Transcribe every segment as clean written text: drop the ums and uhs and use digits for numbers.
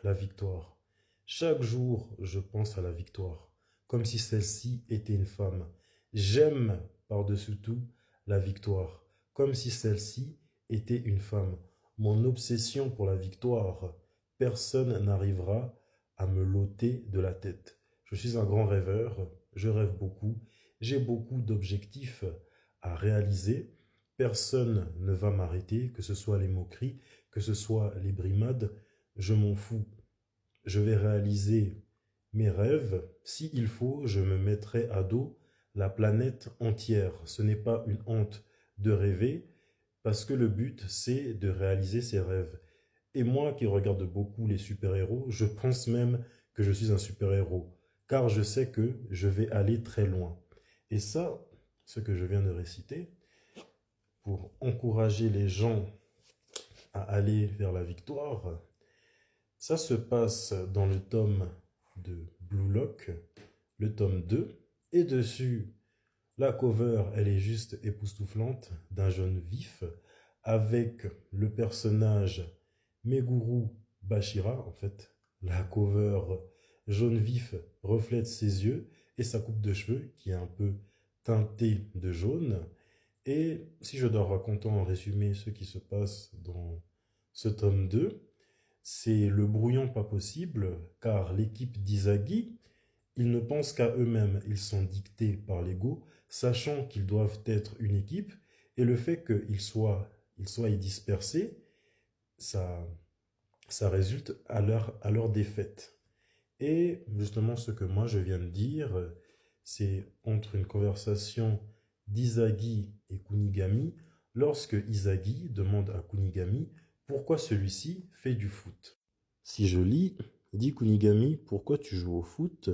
La victoire. Chaque jour, je pense à la victoire, comme si celle-ci était une femme. J'aime par-dessus tout la victoire, comme si celle-ci était une femme. Mon obsession pour la victoire, personne n'arrivera à me l'ôter de la tête. Je suis un grand rêveur, je rêve beaucoup, j'ai beaucoup d'objectifs à réaliser. Personne ne va m'arrêter, que ce soit les moqueries, que ce soit les brimades, je m'en fous. Je vais réaliser mes rêves. S'il faut, je me mettrai à dos la planète entière. Ce n'est pas une honte de rêver, parce que le but, c'est de réaliser ses rêves. Et moi qui regarde beaucoup les super-héros, je pense même que je suis un super-héros, car je sais que je vais aller très loin. Et ça, ce que je viens de réciter, pour encourager les gens à aller vers la victoire, ça se passe dans le tome de Blue Lock, le tome 2, et dessus, la cover, elle est juste époustouflante, d'un jaune vif, avec le personnage Meguru Bashira, en fait, la cover jaune vif reflète ses yeux et sa coupe de cheveux qui est un peu teintée de jaune. Et si je dois raconter en résumé ce qui se passe dans ce tome 2, c'est le brouillon pas possible, car l'équipe d'Izagi, ils ne pensent qu'à eux-mêmes, ils sont dictés par l'ego, sachant qu'ils doivent être une équipe, et le fait ils soient dispersés, ça, ça résulte à leur défaite. Et justement, ce que moi je viens de dire, c'est entre une conversation d'Izagi et Kunigami, lorsque Izagi demande à Kunigami pourquoi celui-ci fait du foot. Si je lis, dit Kunigami, pourquoi tu joues au foot?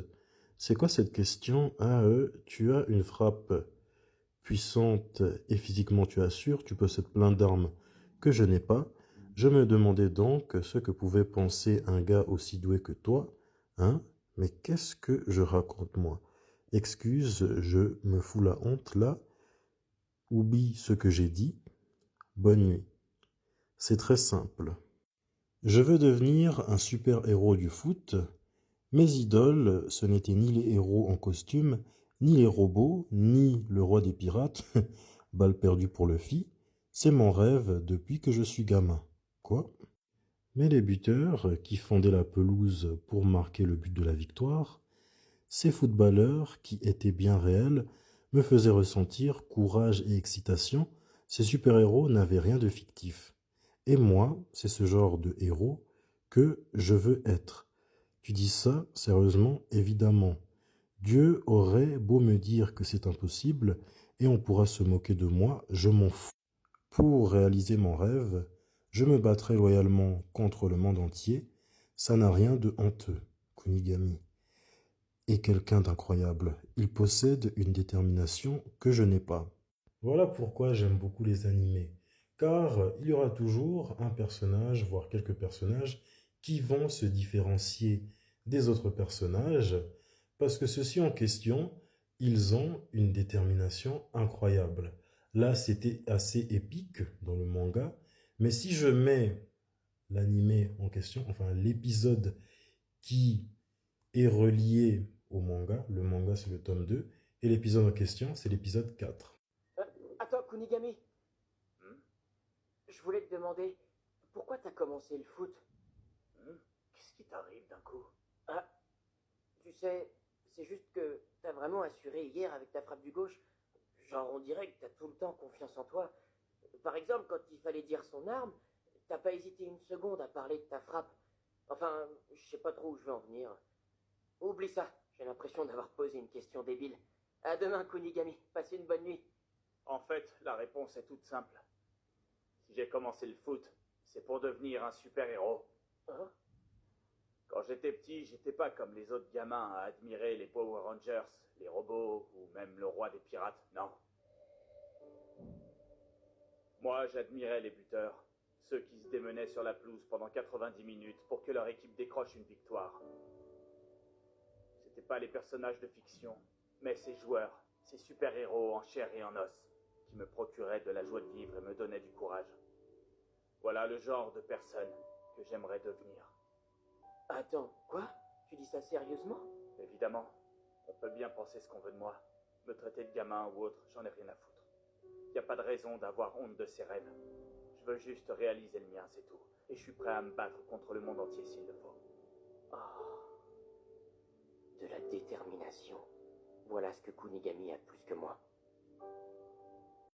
C'est quoi cette question? Ah, tu as une frappe puissante et physiquement tu assures, tu possèdes plein d'armes que je n'ai pas. Je me demandais donc ce que pouvait penser un gars aussi doué que toi, hein? Mais qu'est-ce que je raconte moi? Excuse, je me fous la honte là. Oublie ce que j'ai dit. Bonne nuit. C'est très simple. Je veux devenir un super-héros du foot. Mes idoles, ce n'étaient ni les héros en costume, ni les robots, ni le roi des pirates. Balle perdue pour le fi. C'est mon rêve depuis que je suis gamin. Quoi? Mais les buteurs qui fendaient la pelouse pour marquer le but de la victoire, ces footballeurs qui étaient bien réels, me faisaient ressentir courage et excitation. Ces super-héros n'avaient rien de fictif. Et moi, c'est ce genre de héros que je veux être. Tu dis ça sérieusement, évidemment. Dieu aurait beau me dire que c'est impossible et on pourra se moquer de moi, je m'en fous. Pour réaliser mon rêve, je me battrai loyalement contre le monde entier. Ça n'a rien de honteux, Kunigami. Est quelqu'un d'incroyable. Il possède une détermination que je n'ai pas. Voilà pourquoi j'aime beaucoup les animés. Car il y aura toujours un personnage, voire quelques personnages, qui vont se différencier des autres personnages, parce que ceux-ci en question, ils ont une détermination incroyable. Là, c'était assez épique dans le manga, mais si je mets l'animé en question, enfin l'épisode qui est relié au manga, le manga c'est le tome 2, et l'épisode en question c'est l'épisode 4. Euh, Attends, Kunigami, je voulais te demander, pourquoi t'as commencé le foot? Qu'est-ce qui t'arrive d'un coup? Ah, tu sais, c'est juste que t'as vraiment assuré hier avec ta frappe du gauche. Genre, on dirait que t'as tout le temps confiance en toi. Par exemple, quand il fallait dire son arme, t'as pas hésité une seconde à parler de ta frappe. Enfin, je sais pas trop où je veux en venir. Oublie ça, j'ai l'impression d'avoir posé une question débile. À demain, Kunigami, passez une bonne nuit. En fait, la réponse est toute simple. Si j'ai commencé le foot, c'est pour devenir un super-héros. Hein? Quand j'étais petit, j'étais pas comme les autres gamins à admirer les Power Rangers, les robots ou même le roi des pirates, non. Moi, j'admirais les buteurs, ceux qui se démenaient sur la pelouse pendant 90 minutes pour que leur équipe décroche une victoire. C'était pas les personnages de fiction, mais ces joueurs, ces super-héros en chair et en os, qui me procuraient de la joie de vivre et me donnaient du courage. Voilà le genre de personne que j'aimerais devenir. Attends, quoi? Tu dis ça sérieusement? Évidemment, on peut bien penser ce qu'on veut de moi. Me traiter de gamin ou autre, j'en ai rien à foutre. Y a pas de raison d'avoir honte de ses rêves. Je veux juste réaliser le mien, c'est tout. Et je suis prêt à me battre contre le monde entier s'il le faut. Oh, de la détermination. Voilà ce que Kunigami a de plus que moi.